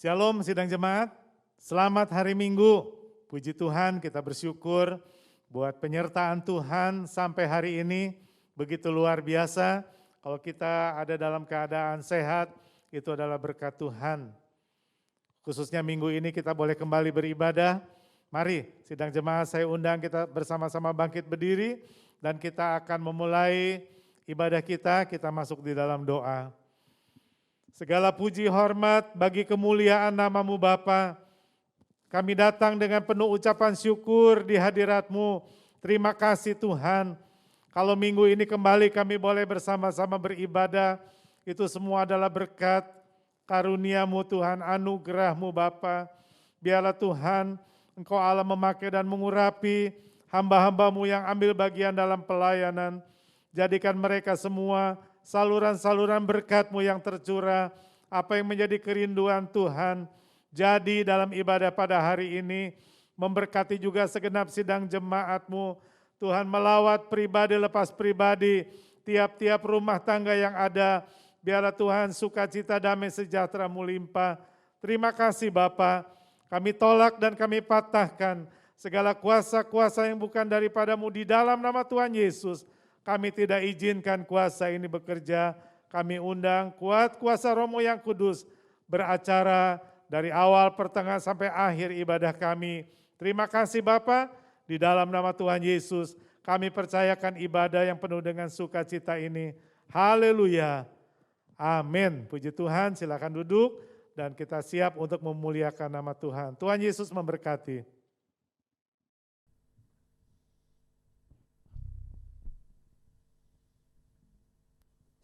Shalom sidang jemaat, selamat hari Minggu. Puji Tuhan, kita bersyukur buat penyertaan Tuhan sampai hari ini begitu luar biasa. Kalau kita ada dalam keadaan sehat, itu adalah berkat Tuhan. Khususnya minggu ini kita boleh kembali beribadah. Mari sidang jemaat saya undang kita bersama-sama bangkit berdiri dan kita akan memulai ibadah kita masuk di dalam doa. Segala puji hormat bagi kemuliaan nama-Mu Bapa. Kami datang dengan penuh ucapan syukur di hadirat-Mu. Terima kasih Tuhan. Kalau minggu ini kembali kami boleh bersama-sama beribadah, itu semua adalah berkat karunia-Mu Tuhan, anugerah-Mu Bapa. Biarlah Tuhan, Engkau Allah memakai dan mengurapi hamba-hamba-Mu yang ambil bagian dalam pelayanan. Jadikan mereka semua saluran-saluran berkat-Mu yang tercurah, apa yang menjadi kerinduan Tuhan, jadi dalam ibadah pada hari ini, memberkati juga segenap sidang jemaat-Mu, Tuhan melawat pribadi lepas pribadi, tiap-tiap rumah tangga yang ada, biarlah Tuhan sukacita damai sejahtera-Mu limpah. Terima kasih Bapa, kami tolak dan kami patahkan segala kuasa-kuasa yang bukan daripada-Mu di dalam nama Tuhan Yesus. Kami tidak izinkan kuasa ini bekerja, kami undang kuat kuasa Roh-Mu yang kudus beracara dari awal, pertengahan sampai akhir ibadah kami. Terima kasih Bapa, di dalam nama Tuhan Yesus kami percayakan ibadah yang penuh dengan sukacita ini. Haleluya, amin. Puji Tuhan, silakan duduk dan kita siap untuk memuliakan nama Tuhan. Tuhan Yesus memberkati.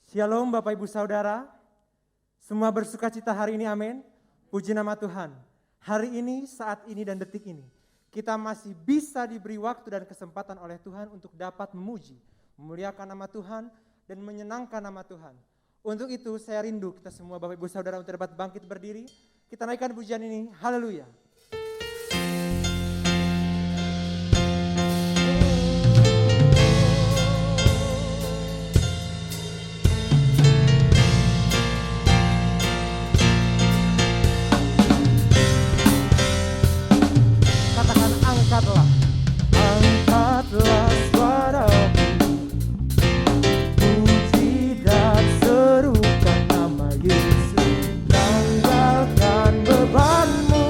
Shalom Bapak Ibu Saudara, semua bersukacita hari ini, amin. Puji nama Tuhan. Hari ini, saat ini dan detik ini, kita masih bisa diberi waktu dan kesempatan oleh Tuhan untuk dapat memuji, memuliakan nama Tuhan dan menyenangkan nama Tuhan. Untuk itu saya rindu kita semua Bapak Ibu Saudara untuk dapat bangkit berdiri. Kita naikkan pujian ini, haleluya. Angkatlah suaramu, puji dan serukan nama Yesus. Tanggalkan bebanmu,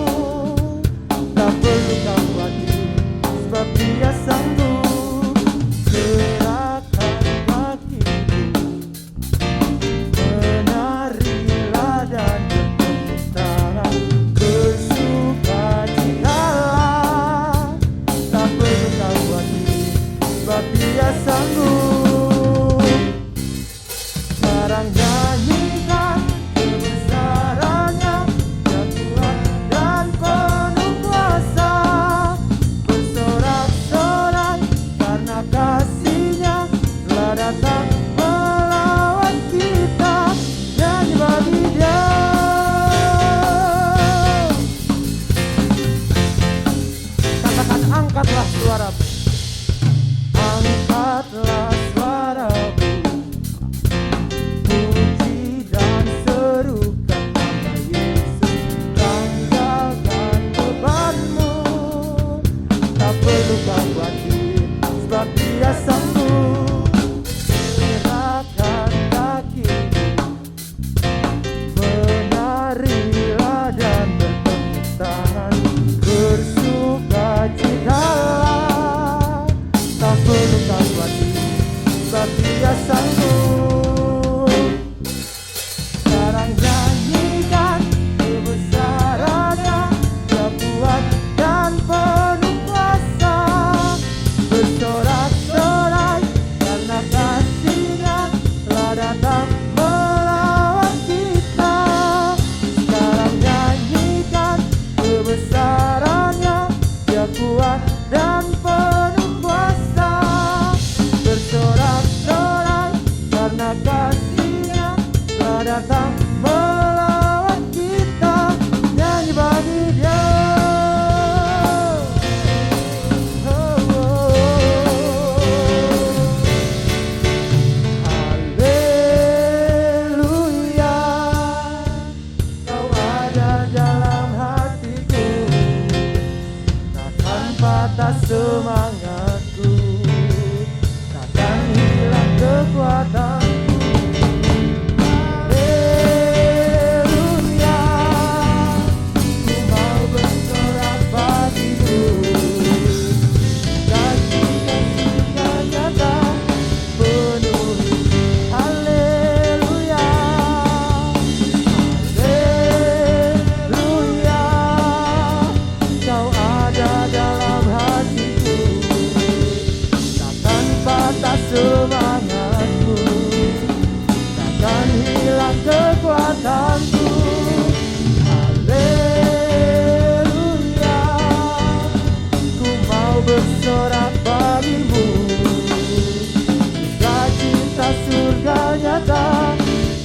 surga nyata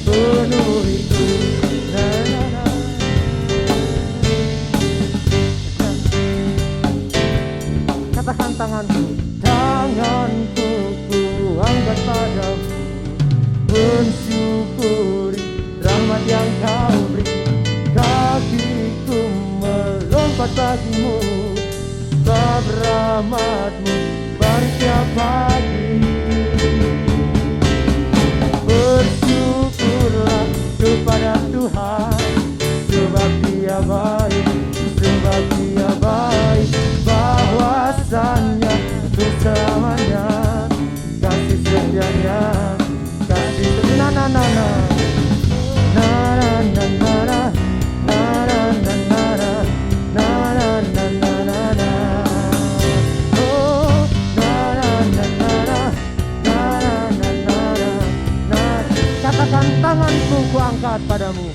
penuhi ku. Katakan tanganku, tanganku ku angkat padamu, mensyukuri rahmat yang kau beri. Kakiku melompat bagimu, sebab rahmatmu baru tiap pagi. Bersyukurlah kepada Tuhan, sebab Dia baik, sebab Dia baik. Bahwasanya untuk selamanya kasih setianya, kasih setia. Na na na na na na na na na na na na na na na na na na. Oh na na na na na na na na na. Katakan tanganku ku angkat padamu,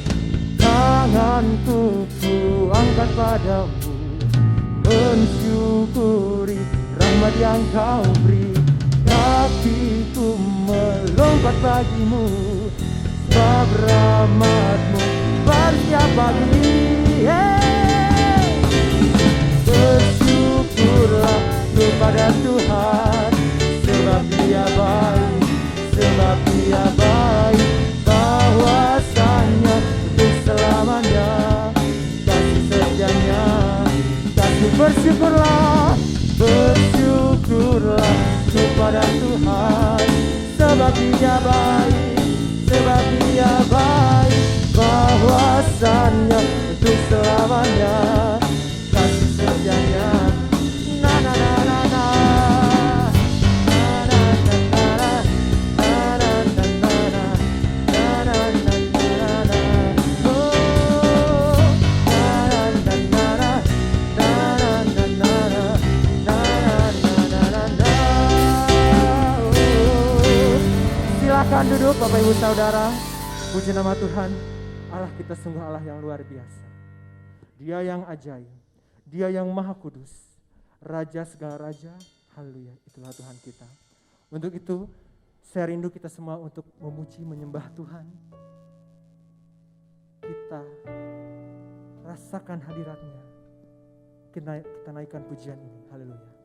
tanganku ku angkat padamu, mensyukuri rahmat yang kau beri. Kakiku melompat bagimu, sebab rahmatmu baru tiap pagi. Bersyukurlah kepada Tuhan, sebab Dia baik, sebab Dia baik. Bahwasanya untuk selamanya kasih setianya, kasih. Bersyukurlah, bersyukurlah kepada Tuhan, sebab Dia baik, sebab Dia baik. Bahwasanya untuk selamanya kasih setianya. Na na na na na. Silakan duduk Bapak Ibu Saudara. Puji nama Tuhan. Allah kita sungguh Allah yang luar biasa. Dia yang ajaib, Dia yang maha kudus, Raja segala raja. Haleluya, itulah Tuhan kita. Untuk itu saya rindu kita semua untuk memuji menyembah Tuhan. Kita rasakan hadiratnya. Kita naikkan pujian ini. Haleluya.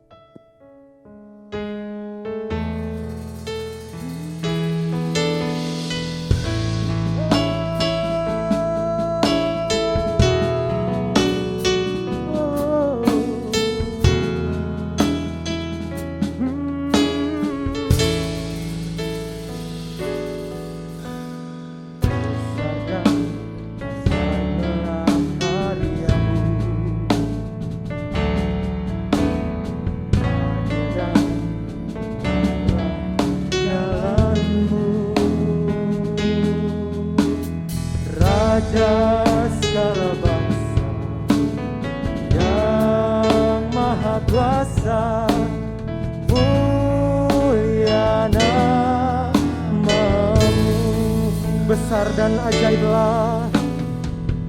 Besar dan ajaiblah,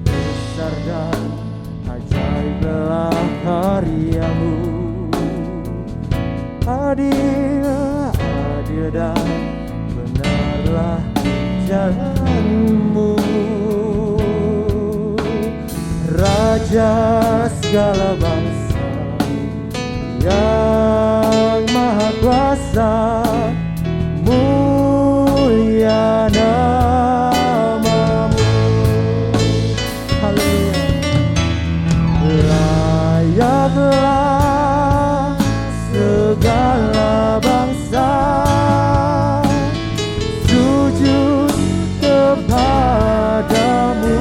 besar dan ajaiblah karyamu. Adil, adil dan benarlah jalanmu. Raja segala bangsa yang maha kuasa, mulia namamu. Haleluya. Layaklah segala bangsa sujud kepadamu.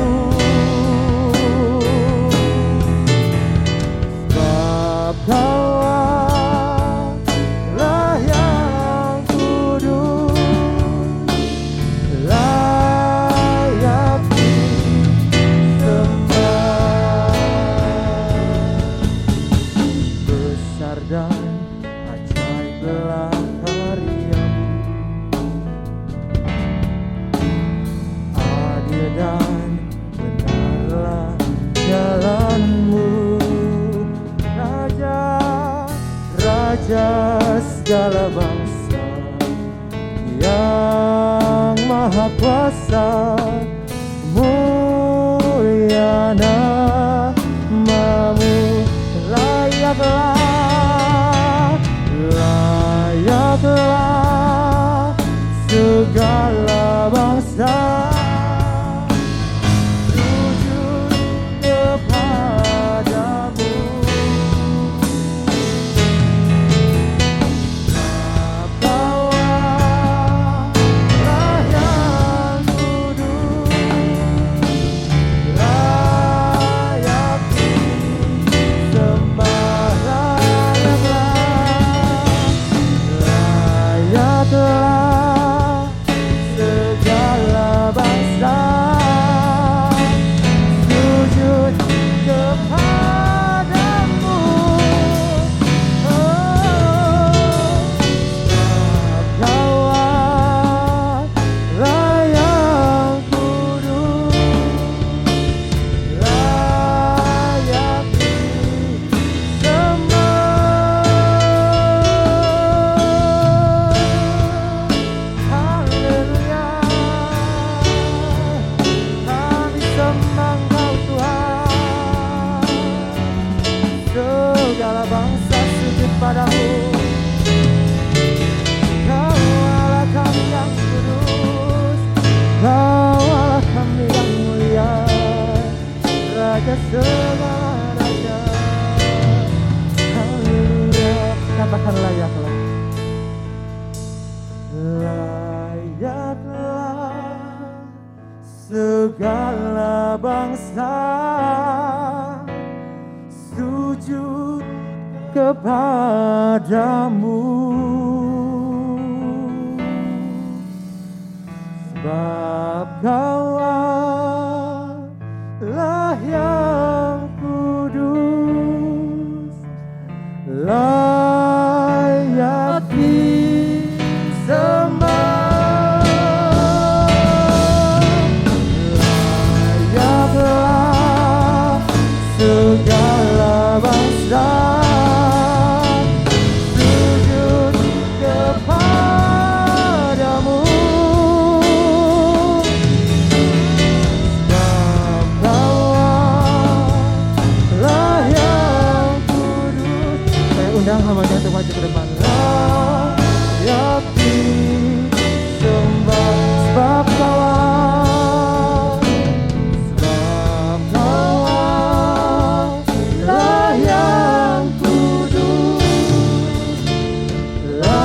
Maha Kuasa, mulia namamu, layaklah, layaklah segala bangsa sujud kepadamu. Kaulah yang kudus, layak disembah, layaklah segala bangsa sujud kepadamu. Kaulah yang kudus, layak disembah. Haleluya, kami sembah Kau Tuhan. Segala bangsa sujud padamu. Kau Allah kami yang kudus, Kau Allah kami yang mulia, Raja segala raja. Haleluya, katakan layaklah. Layaklah segala bangsa sujud kepadamu, sebab Kau Allah yang kudus, layak disembah. Layaklah segala bangsa sujud kepadamu, sebab Kaulah yang kudus. Saya undang hamba-Nya untuk maju ke depan. Layak disembah, sebab Kaulah yang kudus,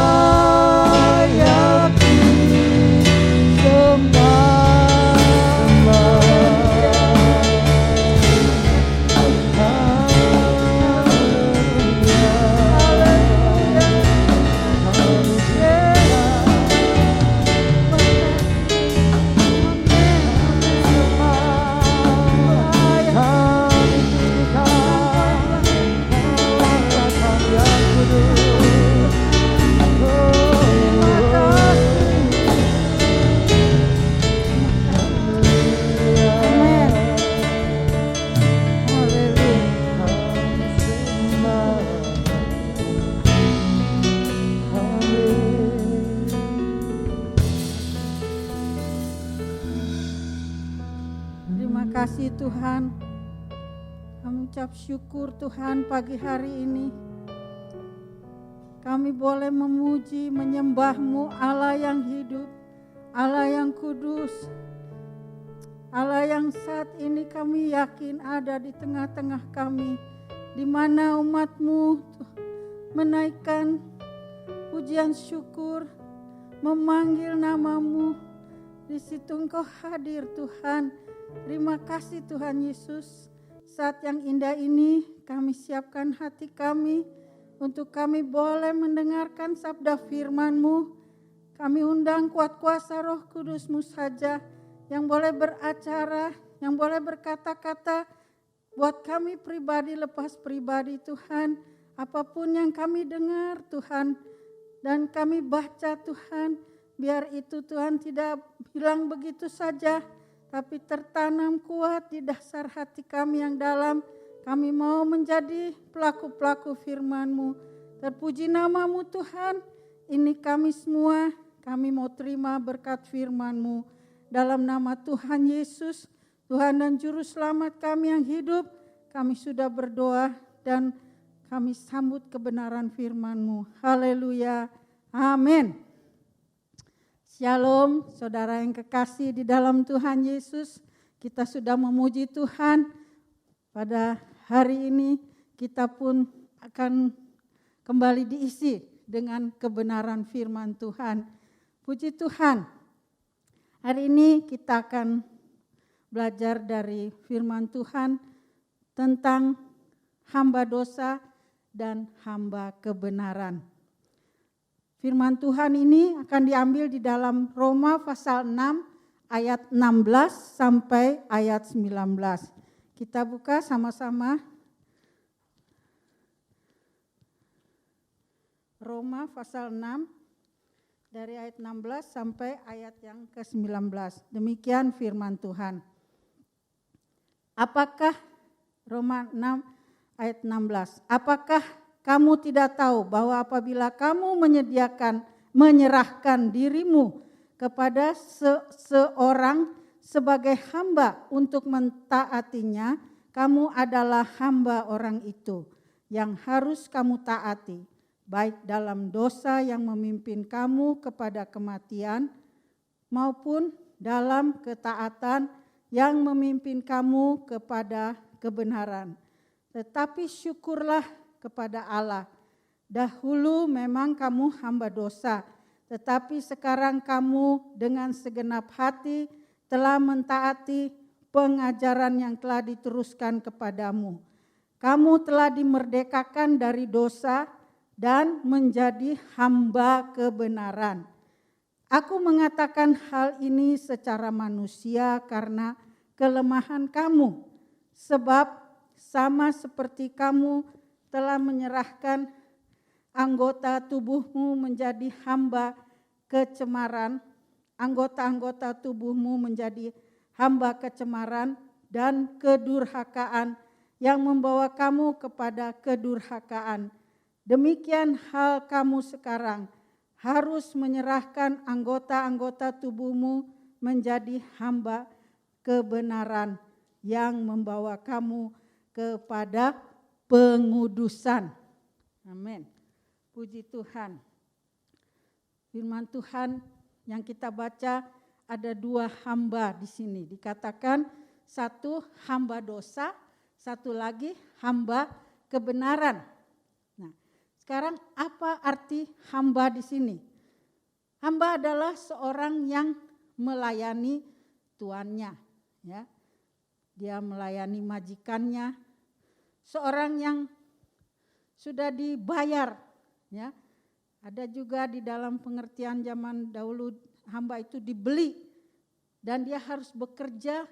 layak Terima kasih Tuhan. Kami ucap syukur Tuhan pagi hari ini. Kami boleh memuji, menyembah-Mu Allah yang hidup, Allah yang kudus, Allah yang saat ini kami yakin ada di tengah-tengah kami, di mana umat-Mu menaikkan pujian syukur, memanggil nama-Mu. Di situ Engkau hadir Tuhan. Terima kasih Tuhan Yesus. Saat yang indah ini kami siapkan hati kami untuk kami boleh mendengarkan sabda firman-Mu. Kami undang kuat kuasa Roh Kudus-Mu saja yang boleh beracara, yang boleh berkata-kata buat kami pribadi lepas pribadi Tuhan. Apapun yang kami dengar Tuhan dan kami baca Tuhan, biar itu Tuhan tidak hilang begitu saja, tapi tertanam kuat di dasar hati kami yang dalam. Kami mau menjadi pelaku-pelaku firman-Mu. Terpuji nama-Mu Tuhan. Ini kami semua, kami mau terima berkat firman-Mu. Dalam nama Tuhan Yesus, Tuhan dan Juru Selamat kami yang hidup, kami sudah berdoa dan kami sambut kebenaran firman-Mu. Haleluya. Amin. Shalom, saudara yang kekasih di dalam Tuhan Yesus. Kita sudah memuji Tuhan. Pada hari ini kita pun akan kembali diisi dengan kebenaran firman Tuhan. Puji Tuhan. Hari ini kita akan belajar dari firman Tuhan tentang hamba dosa dan hamba kebenaran. Firman Tuhan ini akan diambil di dalam Roma pasal 6 ayat 16 sampai ayat 19. Kita buka sama-sama. Roma pasal 6 dari ayat 16 sampai ayat yang ke-19. Demikian firman Tuhan. Apakah Roma 6 ayat 16. Apakah kamu tidak tahu bahwa apabila kamu menyerahkan dirimu kepada seseorang sebagai hamba untuk mentaatinya, kamu adalah hamba orang itu yang harus kamu taati, baik dalam dosa yang memimpin kamu kepada kematian maupun dalam ketaatan yang memimpin kamu kepada kebenaran. Tetapi syukurlah kepada Allah. Dahulu memang kamu hamba dosa, tetapi sekarang kamu dengan segenap hati telah mentaati pengajaran yang telah diteruskan kepadamu. Kamu telah dimerdekakan dari dosa dan menjadi hamba kebenaran. Aku mengatakan hal ini secara manusia karena kelemahan kamu, sebab sama seperti kamu telah menyerahkan anggota tubuhmu menjadi hamba kecemaran, anggota-anggota tubuhmu menjadi hamba kecemaran dan kedurhakaan yang membawa kamu kepada kedurhakaan. Demikian hal kamu sekarang harus menyerahkan anggota-anggota tubuhmu menjadi hamba kebenaran yang membawa kamu kepada pengudusan. Amin. Puji Tuhan. Firman Tuhan yang kita baca ada dua hamba di sini. Dikatakan satu hamba dosa, satu lagi hamba kebenaran. Nah, sekarang apa arti hamba di sini? Hamba adalah seorang yang melayani tuannya, ya. Dia melayani majikannya, seorang yang sudah dibayar, ya. Ada juga di dalam pengertian zaman dahulu hamba itu dibeli dan dia harus bekerja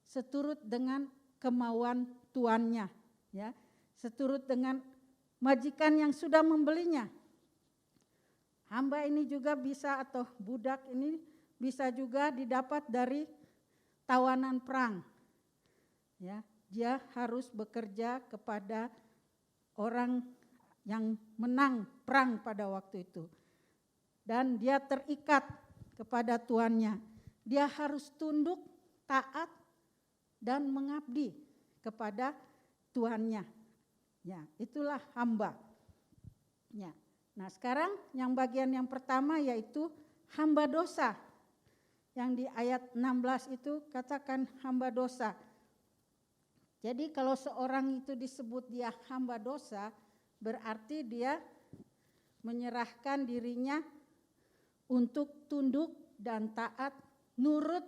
seturut dengan kemauan tuannya, ya. Seturut dengan majikan yang sudah membelinya. Hamba ini juga bisa atau budak ini bisa juga didapat dari tawanan perang. Ya, dia harus bekerja kepada orang yang menang perang pada waktu itu. Dan dia terikat kepada tuannya. Dia harus tunduk, taat, dan mengabdi kepada tuannya. Ya, itulah hamba. Ya. Nah, sekarang yang bagian yang pertama yaitu hamba dosa. Yang di ayat 16 itu katakan hamba dosa. Jadi kalau seorang itu disebut dia hamba dosa, berarti dia menyerahkan dirinya untuk tunduk dan taat, nurut,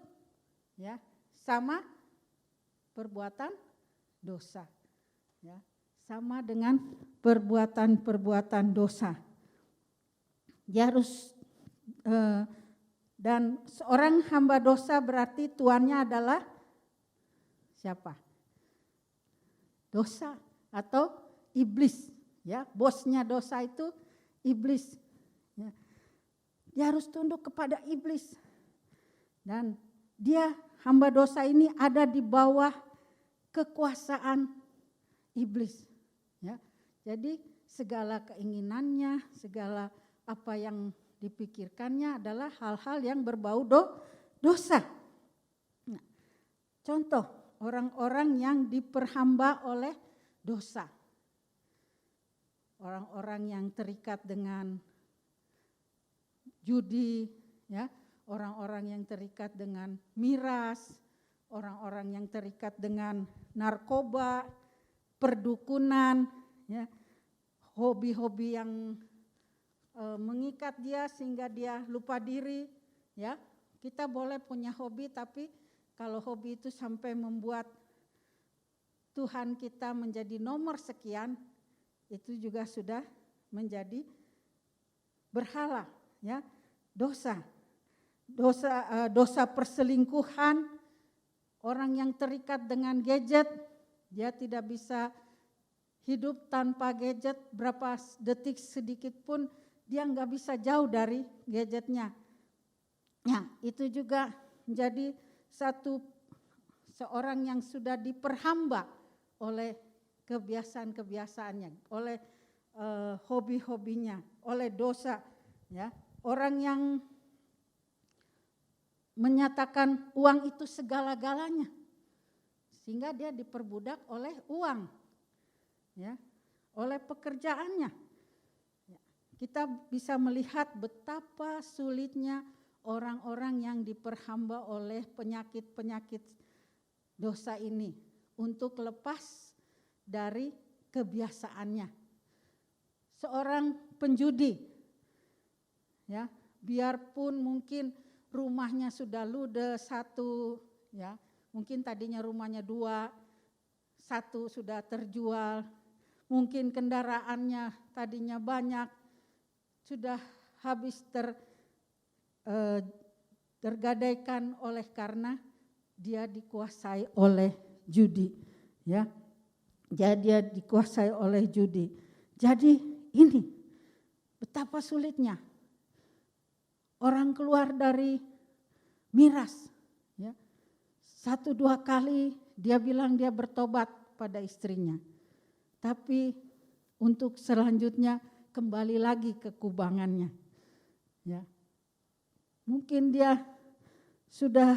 ya, sama perbuatan dosa, ya, sama dengan perbuatan-perbuatan dosa. Dia harus dan seorang hamba dosa berarti tuannya adalah siapa? Dosa atau iblis, ya, bosnya dosa itu iblis. Ya. Dia harus tunduk kepada iblis. Dan dia hamba dosa ini ada di bawah kekuasaan iblis. Ya. Jadi segala keinginannya, segala apa yang dipikirkannya adalah hal-hal yang berbau dosa. Nah, contoh orang-orang yang diperhamba oleh dosa. Orang-orang yang terikat dengan judi, ya, orang-orang yang terikat dengan miras, orang-orang yang terikat dengan narkoba, perdukunan, ya, hobi-hobi yang mengikat dia sehingga dia lupa diri, ya. Kita boleh punya hobi, tapi kalau hobi itu sampai membuat Tuhan kita menjadi nomor sekian, itu juga sudah menjadi berhala, ya. Dosa perselingkuhan, orang yang terikat dengan gadget, dia tidak bisa hidup tanpa gadget, berapa detik sedikit pun dia nggak bisa jauh dari gadgetnya. Nah, itu juga menjadi seorang yang sudah diperhamba oleh kebiasaan-kebiasaannya, oleh hobi-hobinya, oleh dosa, ya. Orang yang menyatakan uang itu segala-galanya, sehingga dia diperbudak oleh uang, ya, oleh pekerjaannya. Kita bisa melihat betapa sulitnya orang-orang yang diperhamba oleh penyakit-penyakit dosa ini untuk lepas dari kebiasaannya. Seorang penjudi, ya, biarpun mungkin rumahnya sudah ludes satu, ya, mungkin tadinya rumahnya 2, 1 sudah terjual, mungkin kendaraannya tadinya banyak, sudah habis tergadaikan oleh karena dia dikuasai oleh judi, ya. Jadi dia dikuasai oleh judi. Jadi ini betapa sulitnya orang keluar dari miras, ya. 1-2 kali dia bilang dia bertobat pada istrinya, tapi untuk selanjutnya kembali lagi ke kubangannya, ya. Mungkin dia sudah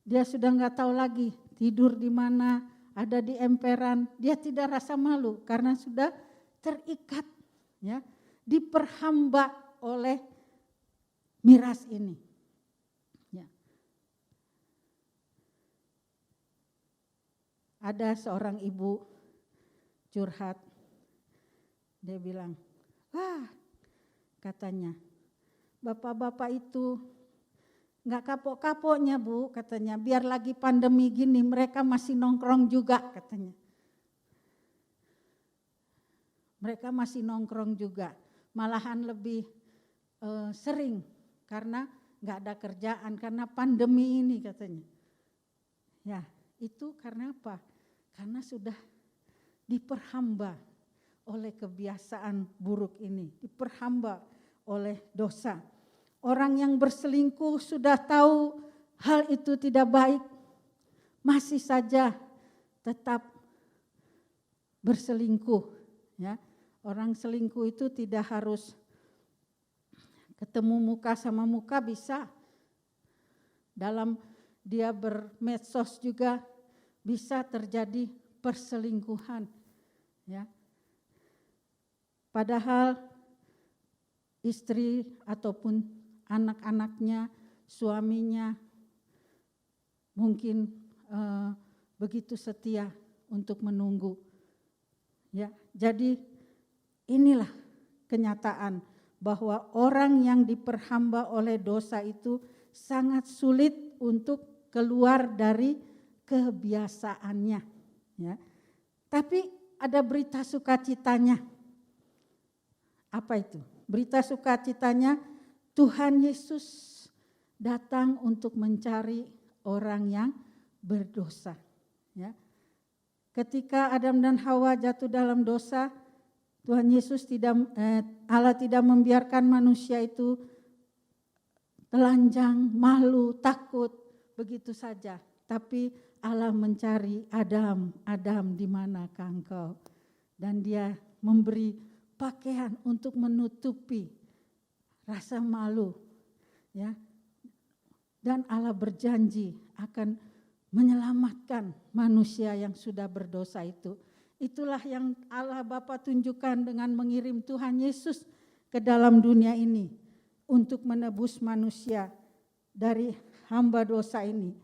nggak tahu lagi tidur di mana, ada di emperan, dia tidak rasa malu karena sudah terikat, ya, diperhamba oleh miras ini, ya. Ada seorang ibu curhat, dia bilang, katanya, bapak-bapak itu nggak kapok-kapoknya Bu, katanya, biar lagi pandemi gini mereka masih nongkrong juga, katanya. Mereka masih nongkrong juga, malahan lebih sering karena nggak ada kerjaan, karena pandemi ini, katanya. Ya, itu karena apa? Karena sudah diperhamba oleh kebiasaan buruk ini, diperhamba oleh dosa. Orang yang berselingkuh sudah tahu hal itu tidak baik, masih saja tetap berselingkuh, ya. Orang selingkuh itu tidak harus ketemu muka sama muka, bisa dalam dia bermedsos juga bisa terjadi perselingkuhan, ya. Padahal istri ataupun anak-anaknya, suaminya mungkin begitu setia untuk menunggu, ya. Jadi inilah kenyataan bahwa orang yang diperhamba oleh dosa itu sangat sulit untuk keluar dari kebiasaannya, ya. Tapi ada berita sukacitanya. Apa itu? Berita sukacitanya, Tuhan Yesus datang untuk mencari orang yang berdosa, ya. Ketika Adam dan Hawa jatuh dalam dosa, Tuhan Yesus Allah tidak membiarkan manusia itu telanjang, malu, takut begitu saja. Tapi Allah mencari Adam, Adam di manakah engkau? Dan dia memberi pakaian untuk menutupi rasa malu, ya. Dan Allah berjanji akan menyelamatkan manusia yang sudah berdosa itu. Itulah yang Allah Bapa tunjukkan dengan mengirim Tuhan Yesus ke dalam dunia ini untuk menebus manusia dari hamba dosa ini.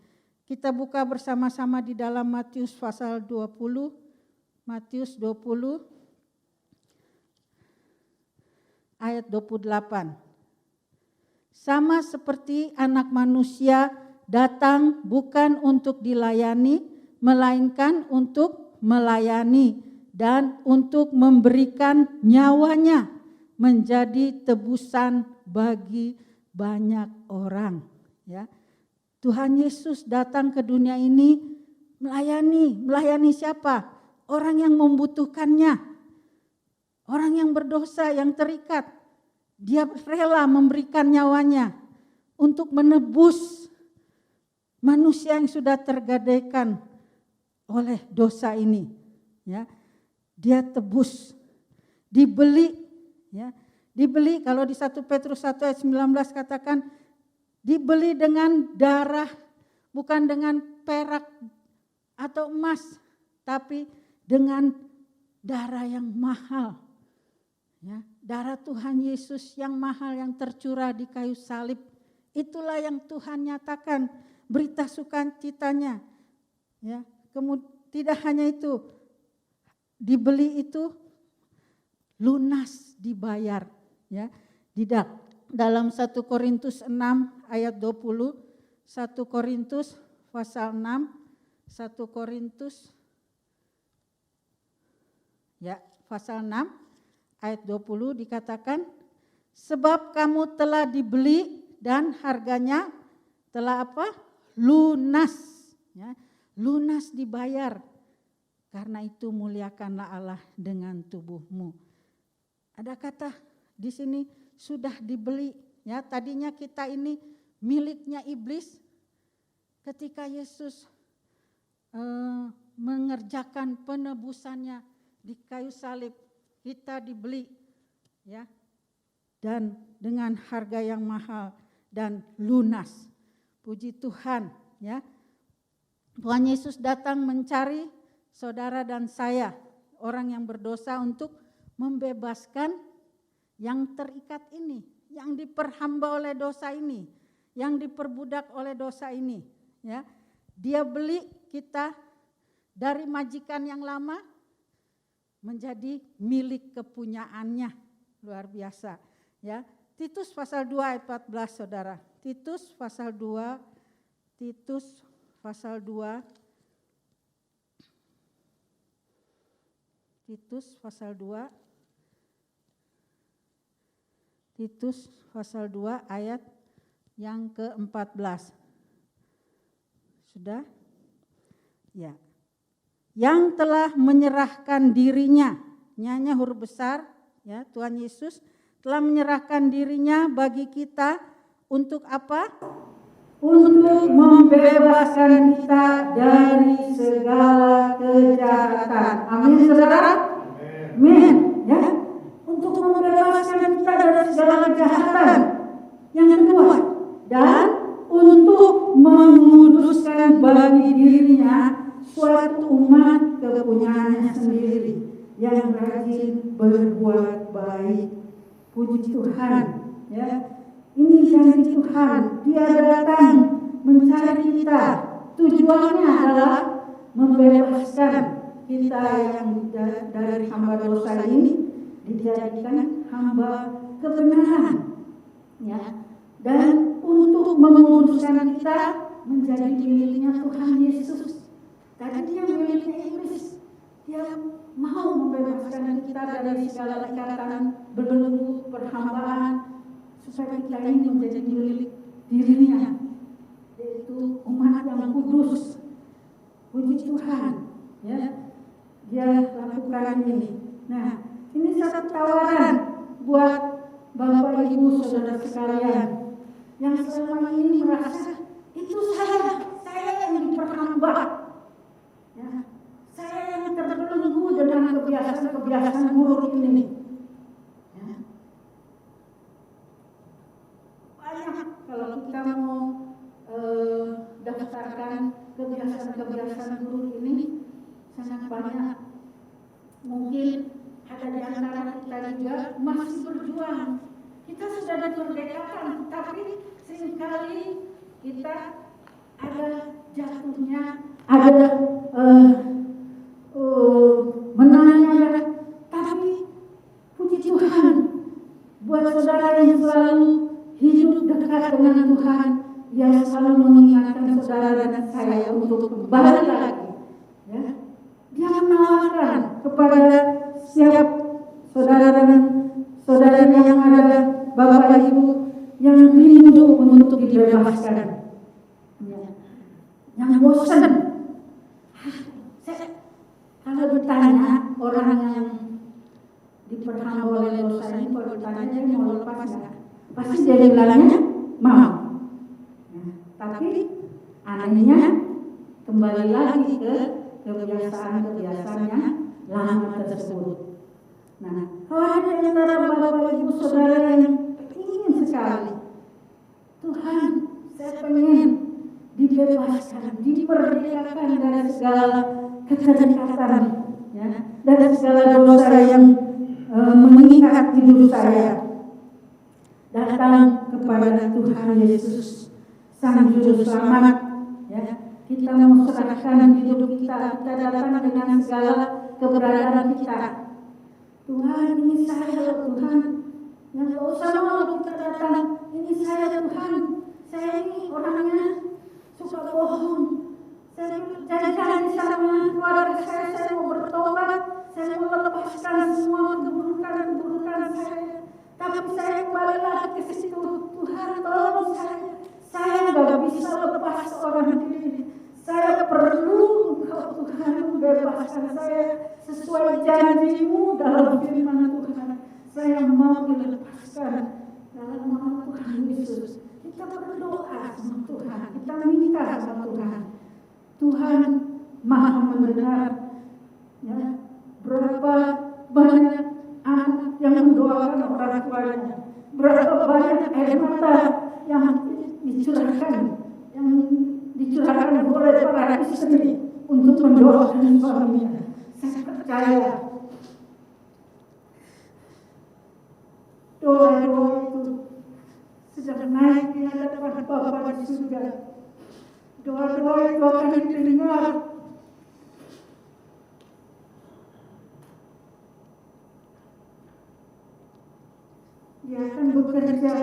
Kita buka bersama-sama di dalam Matius pasal 20, Matius 20 ayat 28. Sama seperti anak manusia datang bukan untuk dilayani, melainkan untuk melayani dan untuk memberikan nyawanya menjadi tebusan bagi banyak orang. Ya. Tuhan Yesus datang ke dunia ini melayani siapa? Orang yang membutuhkannya, orang yang berdosa, yang terikat. Dia rela memberikan nyawanya untuk menebus manusia yang sudah tergadaikan oleh dosa ini. Ya, dia tebus, dibeli. Ya, dibeli kalau di 1 Petrus 1 ayat 19 katakan dibeli dengan darah, bukan dengan perak atau emas, tapi dengan darah yang mahal. Ya, darah Tuhan Yesus yang mahal yang tercurah di kayu salib. Itulah yang Tuhan nyatakan berita sukacitanya. Ya, kemudian tidak hanya itu, dibeli itu lunas dibayar. Ya, dalam 1 Korintus 6 ayat 20, 1 Korintus pasal 6, 1 Korintus ya pasal 6 ayat 20 dikatakan, sebab kamu telah dibeli dan harganya telah apa? Lunas. Ya, lunas dibayar. Karena itu muliakanlah Allah dengan tubuhmu. Ada kata di sini sudah dibeli. Ya, tadinya kita ini miliknya iblis. Ketika Yesus mengerjakan penebusannya di kayu salib, kita dibeli, ya, dan dengan harga yang mahal dan lunas. Puji Tuhan, ya. Tuhan Yesus datang mencari saudara dan saya, orang yang berdosa, untuk membebaskan yang terikat ini, yang diperhamba oleh dosa ini, yang diperbudak oleh dosa ini. Ya, dia beli kita dari majikan yang lama menjadi milik kepunyaannya. Luar biasa. Ya, Titus pasal 2 ayat 14 saudara. Titus pasal 2, Titus pasal 2, Titus pasal 2, Titus pasal 2 ayat yang ke-14. Sudah? Ya. Yang telah menyerahkan dirinya, nyanya huruf besar, ya, Tuhan Yesus telah menyerahkan dirinya bagi kita untuk apa? Untuk membebaskan kita dari segala kejahatan. Amin, saudara? Amin. Ya. Untuk membebaskan kita dari segala kejahatan. Yang kedua, dan untuk menguduskan bagi dirinya suatu umat kepunyaannya sendiri yang rajin berbuat baik. Puji Tuhan, ya. Ini janji Tuhan. Dia datang mencari kita. Tujuannya adalah membebaskan kita yang dari hamba dosa ini dijadikan hamba kebenaran, ya. Dan untuk menguduskan kita menjadi miliknya Tuhan Yesus. Tadinya miliknya iblis. Dia mau membebaskan kita dari segala ikatan belenggu perhambaan supaya kita ini menjadi milik dirinya, yaitu umat yang kudus. Puji Tuhan, ya. Dia lakukan ini. Nah, ini satu tawaran buat Bapak Ibu saudara sekalian yang selama ini merasa itu saya yang diperhamba, ya, saya yang terbelenggu dengan kebiasaan buruk ini. Ya. kebiasaan buruk ini sangat banyak. Mungkin ada di antara kita juga masih berjuang. Kita sudah dimerdekakan, tapi seringkali kita ada jatuhnya, ada menangnya. Tapi puji Tuhan, buat saudara yang selalu hidup dekat dengan Tuhan, yang selalu mengingatkan saudara dan saya untuk kembali lagi. Ya. Dia menawarkan kepada setiap saudara dan saudari yang ada, Bapak Ibu yang rindu untuk dibebaskan, yang bosan. Kalau ditanya orang yang diperhamba oleh dosa ini, kalau ditanya dia mau lepas nggak? Pasti dia bilangnya mau. Tapi anehnya kembali lagi ke kebiasaan-kebiasaannya lama tersebut. Nah, kalau ada di antara Bapak Ibu Saudara yang ingin sekali, Tuhan, saya pengen dibebaskan, dimerdekakan dari segala keterikatan, ya, dari segala dosa yang mengikat hidup saya. Datang kepada Tuhan Yesus, Sang Juru Selamat. Ya, kita mau serahkan hidup kita datang dengan segala keberadaan kita. Tuhan, ini saya Tuhan, yang gak usah malu kita datang. Ini saya Tuhan, saya ini orangnya suka bohong. Saya janji sama keluarga saya mau bertobat, saya mau lepaskan semua keburukan saya. Tapi saya kembali lagi ke situ. Tuhan, tolong saya gak bisa lepas orang diri. Saya perlu Engkau Tuhan membebaskan saya sesuai janji-Mu dalam firman Tuhan. Saya mau dilepaskan dalam nama Tuhan Yesus. Kita berdoa sama Tuhan, kita minta sama Tuhan. Tuhan Maha mendengar, ya, berapa banyak anak yang mendoakan orang tuanya, berapa banyak air mata yang dicurahkan oleh para istri untuk mendoakan suaminya. Saya percaya doa-doa itu sedang naik di hadapan Bapa di surga. Doa-doa itu akan didengar. Dia akan bekerja.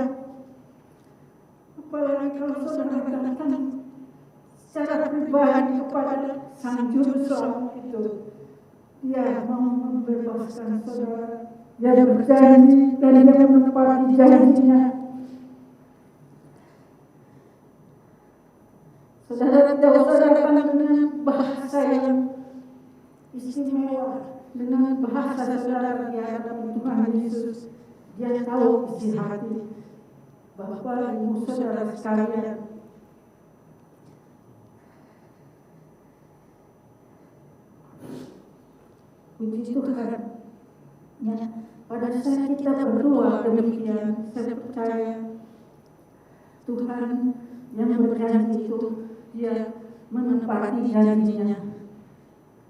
Apalagi kalau saudara datang secara pribadi kepada Sang Juru Selamat itu. Dia mau membebaskan saudara. Dia berjanji dan dia menepati janjinya. Saudara tidak usah datang dengan bahasa yang istimewa, dengan bahasa saudara di hadapan Tuhan Yesus. Dia tahu isi hati. Bapak, Ibu, saudara sekalian, puji Tuhan, ya, pada saat kita berdoa demikian, saya percaya Tuhan yang berjanji itu, Dia menepati janjinya.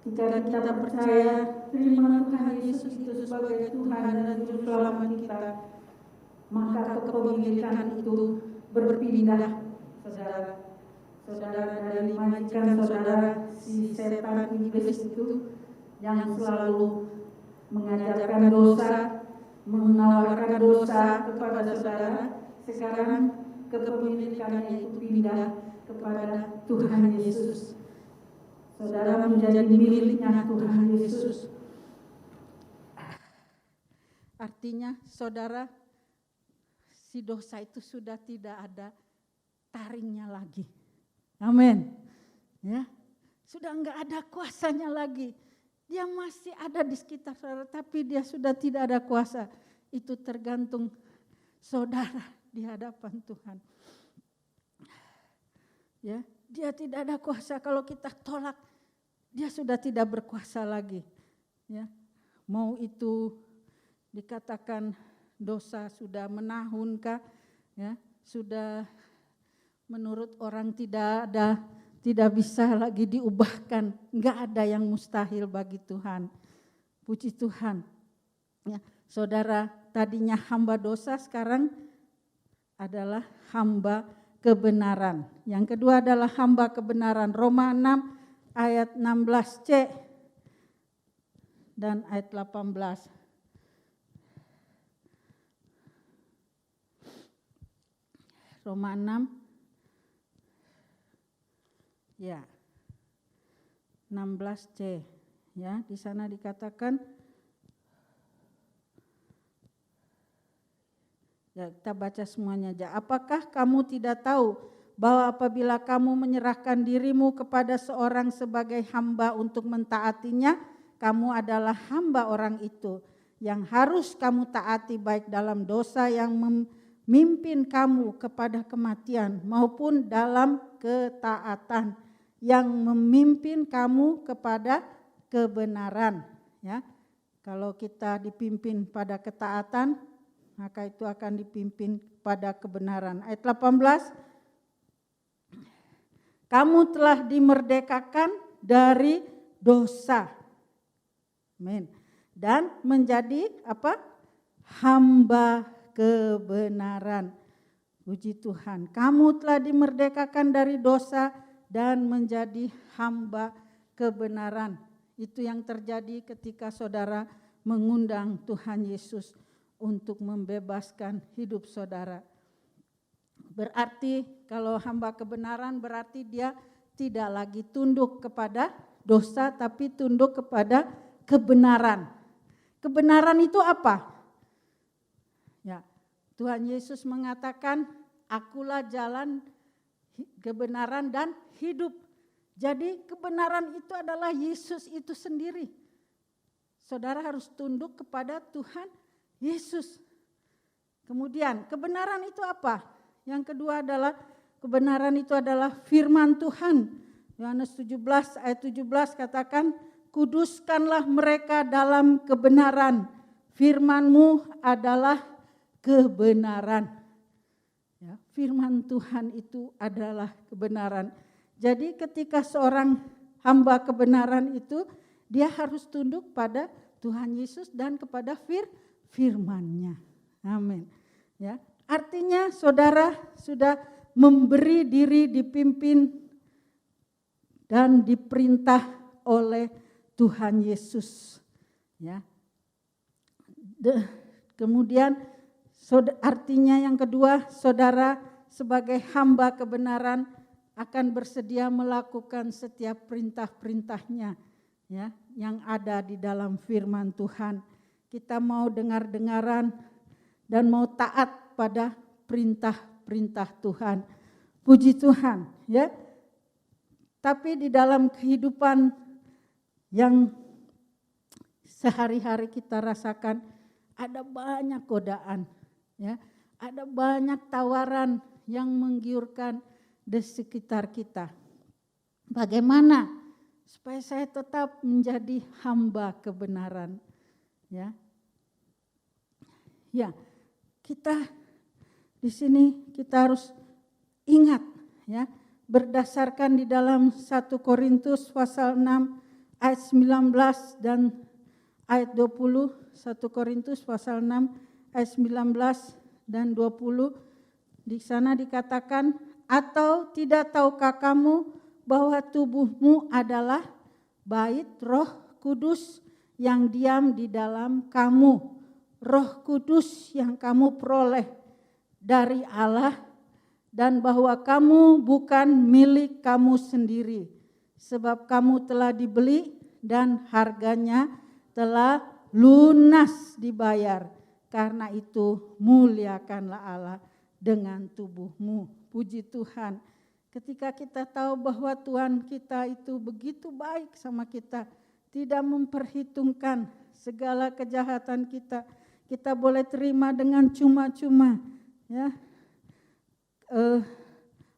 Jika kita percaya, terima Tuhan Yesus itu sebagai Tuhan dan Juru Selamat kita, maka kepemilikan itu berpindah, saudara dari majikan saudara si setan iblis itu yang selalu mengajarkan dosa, menawarkan dosa kepada saudara. Sekarang kepemilikannya itu pindah kepada Tuhan Yesus. Saudara menjadi miliknya Tuhan Yesus. Artinya saudara, si dosa itu sudah tidak ada taringnya lagi. Amin. Ya, sudah enggak ada kuasanya lagi. Dia masih ada di sekitar saudara, tapi dia sudah tidak ada kuasa. Itu tergantung saudara di hadapan Tuhan. Ya, dia tidak ada kuasa. Kalau kita tolak, dia sudah tidak berkuasa lagi. Ya, mau itu dikatakan dosa sudah menahunkah, ya, sudah menurut orang tidak tidak bisa lagi diubahkan, enggak ada yang mustahil bagi Tuhan. Puji Tuhan. Ya, saudara tadinya hamba dosa, sekarang adalah hamba kebenaran. Yang kedua adalah hamba kebenaran. Roma 6 ayat 16c dan ayat 18. Roma 6 ya 16c ya, di sana dikatakan ya, kita baca semuanya aja. Apakah kamu tidak tahu bahwa apabila kamu menyerahkan dirimu kepada seorang sebagai hamba untuk mentaatinya, kamu adalah hamba orang itu yang harus kamu taati, baik dalam dosa yang memimpin kamu kepada kematian maupun dalam ketaatan yang memimpin kamu kepada kebenaran. Ya, kalau kita dipimpin pada ketaatan, maka itu akan dipimpin pada kebenaran. Ayat 18, kamu telah dimerdekakan dari dosa. Amin. Dan menjadi apa? Hamba kebenaran. Puji Tuhan. Kamu telah dimerdekakan dari dosa dan menjadi hamba kebenaran. Itu yang terjadi ketika saudara mengundang Tuhan Yesus untuk membebaskan hidup saudara. Berarti kalau hamba kebenaran berarti dia tidak lagi tunduk kepada dosa, tapi tunduk kepada kebenaran. Kebenaran itu apa? Ya, Tuhan Yesus mengatakan, akulah jalan, kebenaran dan hidup. Jadi kebenaran itu adalah Yesus itu sendiri. Saudara harus tunduk kepada Tuhan Yesus. Kemudian kebenaran itu apa? Yang kedua adalah kebenaran itu adalah firman Tuhan. Yohanes 17 ayat 17 katakan, kuduskanlah mereka dalam kebenaran. Firman-Mu adalah kebenaran. Ya, firman Tuhan itu adalah kebenaran. Jadi ketika seorang hamba kebenaran itu, dia harus tunduk pada Tuhan Yesus dan kepada firman-Nya. Amin. Ya, artinya saudara sudah memberi diri dipimpin dan diperintah oleh Tuhan Yesus. Ya. Kemudian artinya yang kedua, saudara sebagai hamba kebenaran akan bersedia melakukan setiap perintah-perintahnya, ya, yang ada di dalam firman Tuhan. Kita mau dengar-dengaran dan mau taat pada perintah-perintah Tuhan. Puji Tuhan, ya. Tapi di dalam kehidupan yang sehari-hari kita rasakan ada banyak godaan, ya. Ada banyak tawaran yang menggiurkan di sekitar kita. Bagaimana supaya saya tetap menjadi hamba kebenaran? Ya, ya, kita di sini kita harus ingat, ya, berdasarkan di dalam 1 Korintus pasal 6 ayat 19 dan ayat 20, 1 Korintus pasal 6 ayat 19 dan 20, di sana dikatakan, atau tidak tahukah kamu bahwa tubuhmu adalah bait Roh Kudus yang diam di dalam kamu, Roh Kudus yang kamu peroleh dari Allah, dan bahwa kamu bukan milik kamu sendiri, sebab kamu telah dibeli dan harganya telah lunas dibayar. Karena itu muliakanlah Allah dengan tubuhmu. Puji Tuhan. Ketika kita tahu bahwa Tuhan kita itu begitu baik sama kita, tidak memperhitungkan segala kejahatan kita, kita boleh terima dengan cuma-cuma, ya.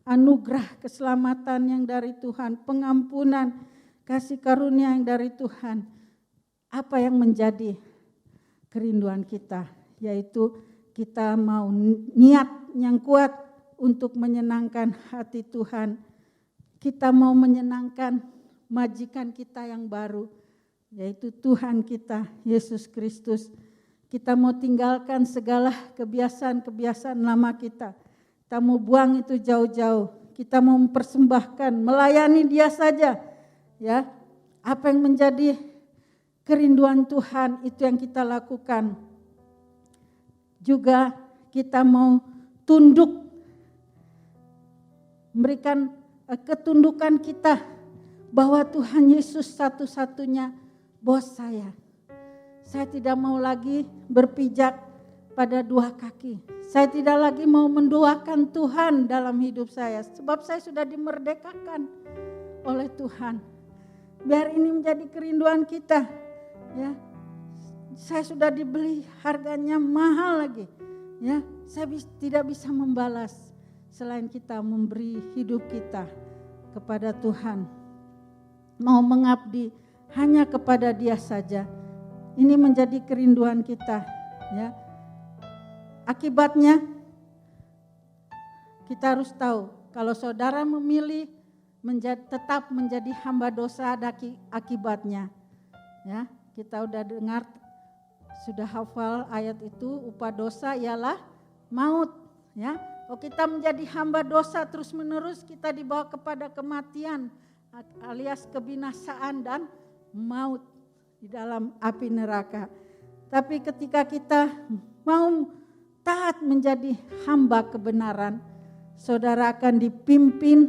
Anugerah keselamatan yang dari Tuhan, pengampunan, kasih karunia yang dari Tuhan. Apa yang menjadi kerinduan kita? Yaitu kita mau niat yang kuat untuk menyenangkan hati Tuhan, kita mau menyenangkan majikan kita yang baru, yaitu Tuhan kita, Yesus Kristus. Kita mau tinggalkan segala kebiasaan-kebiasaan lama kita. Kita mau buang itu jauh-jauh. Kita mau mempersembahkan, melayani Dia saja. Ya, apa yang menjadi kerinduan Tuhan itu yang kita lakukan. Juga kita mau tunduk, memberikan ketundukan kita bahwa Tuhan Yesus satu-satunya bos saya. Saya tidak mau lagi berpijak pada dua kaki. Saya tidak lagi mau menduakan Tuhan dalam hidup saya, sebab saya sudah dimerdekakan oleh Tuhan. Biar ini menjadi kerinduan kita, ya. Saya sudah dibeli, harganya mahal lagi, ya. Saya tidak bisa membalas selain kita memberi hidup kita kepada Tuhan. Mau mengabdi hanya kepada Dia saja. Ini menjadi kerinduan kita, ya. Akibatnya kita harus tahu kalau saudara memilih tetap menjadi hamba dosa, ada akibatnya. Ya, kita udah dengar, sudah hafal ayat itu, upah dosa ialah maut, ya. Kalau kita menjadi hamba dosa terus-menerus, kita dibawa kepada kematian alias kebinasaan dan maut di dalam api neraka. Tapi ketika kita mau taat menjadi hamba kebenaran, saudara akan dipimpin,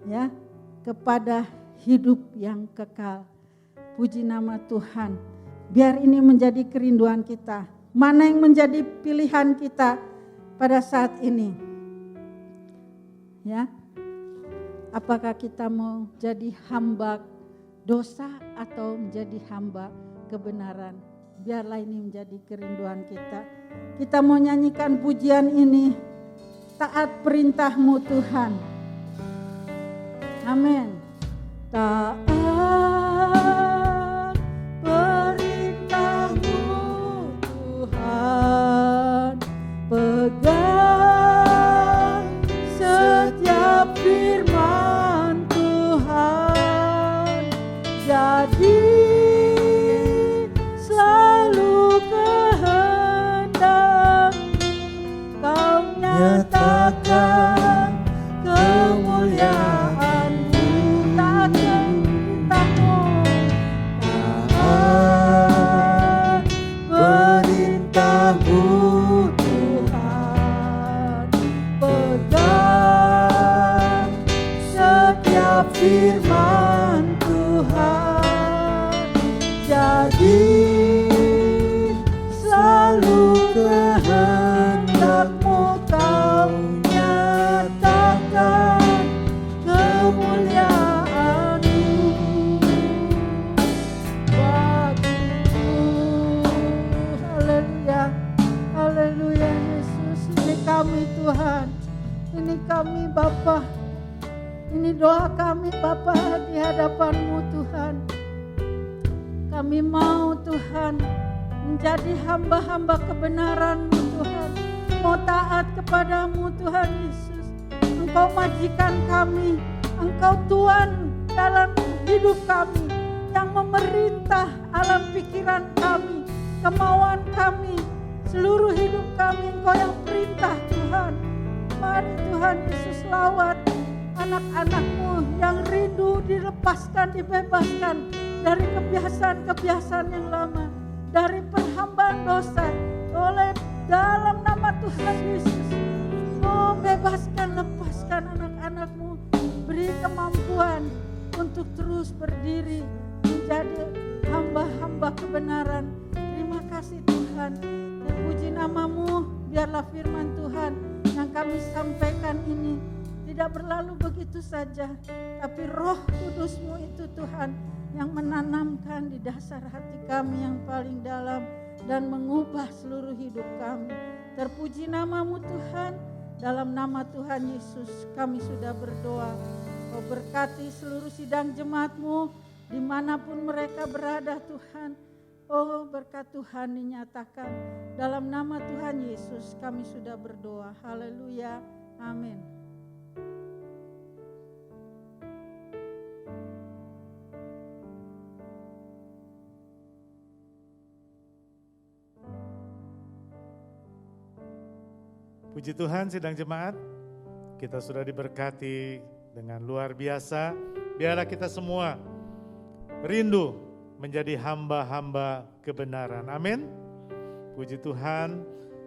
ya, kepada hidup yang kekal. Puji nama Tuhan. Biar ini menjadi kerinduan kita. Mana yang menjadi pilihan kita pada saat ini? Ya. Apakah kita mau jadi hamba dosa atau menjadi hamba kebenaran? Biarlah ini menjadi kerinduan kita. Kita mau nyanyikan pujian ini, taat perintah-Mu Tuhan. Amin. Taat perintah-Mu Tuhan, pegang setiap firman Tuhan, jadi selalu kehendak Kau nyatakan kemuliaan-Mu. Taat perintah-Mu Tuhan, pegang setiap firman Tuhan, jadi selalu kehendak-Mu Kau nyatakan kemuliaan-Mu bagiku. Haleluya, haleluya Yesus. Ini kami Tuhan, ini kami Bapa, ini doa kami Bapa di hadapan-Mu Tuhan. Kami mau Tuhan menjadi hamba-hamba kebenaran-Mu Tuhan. Mau taat kepada-Mu Tuhan Yesus. Engkau majikan kami, Engkau Tuhan dalam hidup kami, yang memerintah alam pikiran kami, kemauan kami, seluruh hidup kami. Engkau yang perintah Tuhan. Mari Tuhan Yesus lawat anak-anak-Mu yang rindu dilepaskan, dibebaskan dari kebiasaan-kebiasaan yang lama, dari perhambaan dosa, oleh dalam nama Tuhan Yesus. Oh, bebaskan, lepaskan anak-anak-Mu, beri kemampuan untuk terus berdiri menjadi hamba-hamba kebenaran. Terima kasih Tuhan, terpuji nama-Mu. Biarlah firman Tuhan yang kami sampaikan ini tidak berlalu begitu saja, tapi Roh Kudus-Mu itu Tuhan yang menanamkan di dasar hati kami yang paling dalam dan mengubah seluruh hidup kami. Terpuji nama-Mu Tuhan, dalam nama Tuhan Yesus kami sudah berdoa. Kau berkati seluruh sidang jemaat-Mu dimanapun mereka berada Tuhan. Oh, berkat Tuhan dinyatakan. Dalam nama Tuhan Yesus kami sudah berdoa. Haleluya. Amin. Puji Tuhan, sidang jemaat, kita sudah diberkati dengan luar biasa. Biarlah kita semua rindu menjadi hamba-hamba kebenaran. Amin. Puji Tuhan,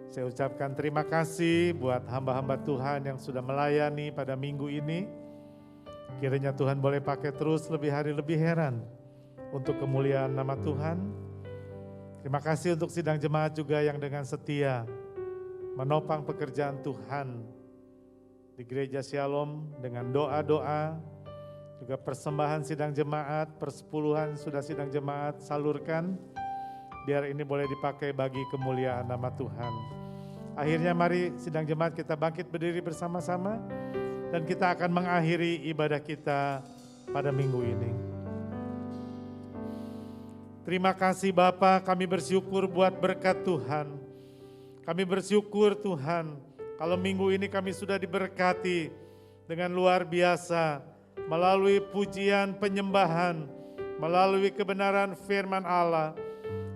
saya ucapkan terima kasih buat hamba-hamba Tuhan yang sudah melayani pada minggu ini. Kiranya Tuhan boleh pakai terus lebih hari lebih heran untuk kemuliaan nama Tuhan. Terima kasih untuk sidang jemaat juga yang dengan setia menopang pekerjaan Tuhan di Gereja Shalom dengan doa-doa, juga persembahan sidang jemaat, persepuluhan sudah sidang jemaat salurkan, biar ini boleh dipakai bagi kemuliaan nama Tuhan. Akhirnya mari sidang jemaat kita bangkit berdiri bersama-sama, dan kita akan mengakhiri ibadah kita pada minggu ini. Terima kasih Bapa, kami bersyukur buat berkat Tuhan. Kami bersyukur Tuhan, kalau minggu ini kami sudah diberkati dengan luar biasa, melalui pujian penyembahan, melalui kebenaran firman Allah.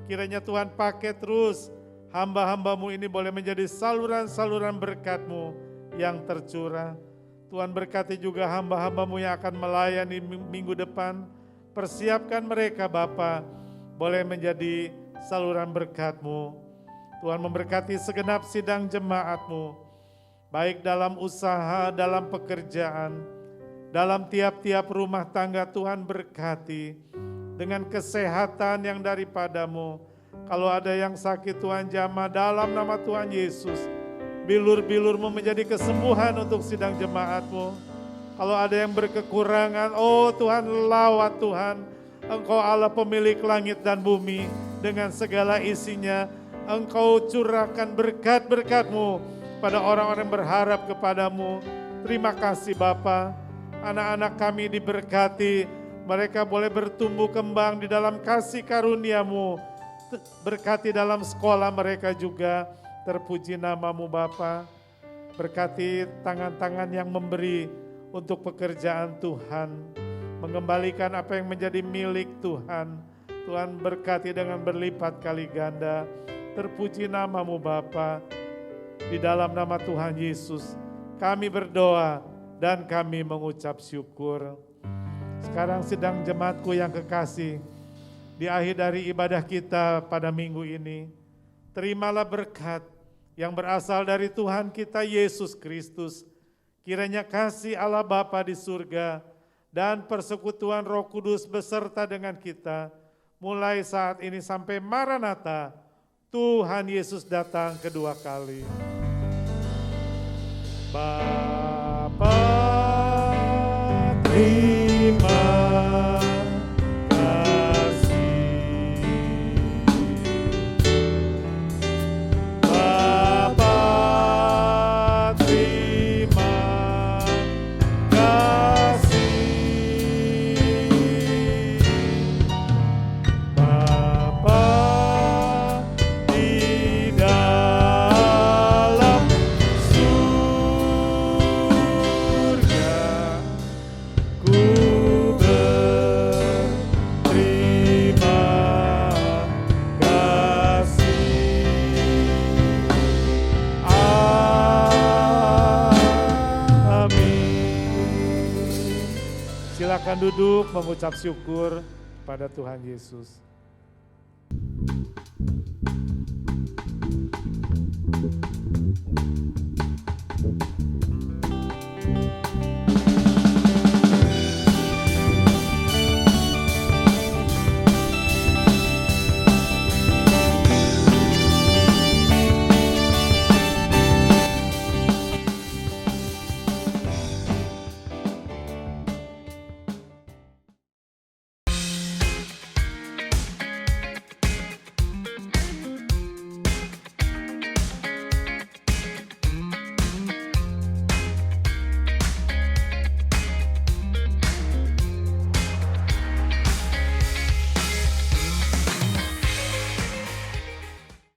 Kiranya Tuhan pakai terus hamba-hambamu ini boleh menjadi saluran-saluran berkat-Mu yang tercurah. Tuhan berkati juga hamba-hambamu yang akan melayani minggu depan. Persiapkan mereka Bapa, boleh menjadi saluran berkat-Mu. Tuhan memberkati segenap sidang jemaat-Mu, baik dalam usaha, dalam pekerjaan, dalam tiap-tiap rumah tangga. Tuhan berkati dengan kesehatan yang daripada-Mu. Kalau ada yang sakit Tuhan jamah dalam nama Tuhan Yesus. Bilur-bilur-Mu menjadi kesembuhan untuk sidang jemaat-Mu. Kalau ada yang berkekurangan, oh Tuhan lawat Tuhan. Engkau Allah pemilik langit dan bumi dengan segala isinya. Engkau curahkan berkat-berkat-Mu pada orang-orang yang berharap kepadamu. Terima kasih Bapa. Anak-anak kami diberkati, mereka boleh bertumbuh kembang di dalam kasih karunia-Mu. Berkati dalam sekolah mereka juga, terpuji nama-Mu Bapa. Berkati tangan-tangan yang memberi untuk pekerjaan Tuhan, mengembalikan apa yang menjadi milik Tuhan. Tuhan berkati dengan berlipat kali ganda. Terpuji nama-Mu Bapa. Di dalam nama Tuhan Yesus kami berdoa dan kami mengucap syukur. Sekarang sidang jemaatku yang kekasih, di akhir dari ibadah kita pada minggu ini, terimalah berkat yang berasal dari Tuhan kita Yesus Kristus. Kiranya kasih Allah Bapa di surga dan persekutuan Roh Kudus beserta dengan kita, mulai saat ini sampai Maranatha, Tuhan Yesus datang kedua kali. Bapa, terima kasih. Bapa, terima kasih. Bapa, di dalam surga, ku berterima kasih. Amin. Silakan duduk mengucap syukur pada Tuhan Yesus.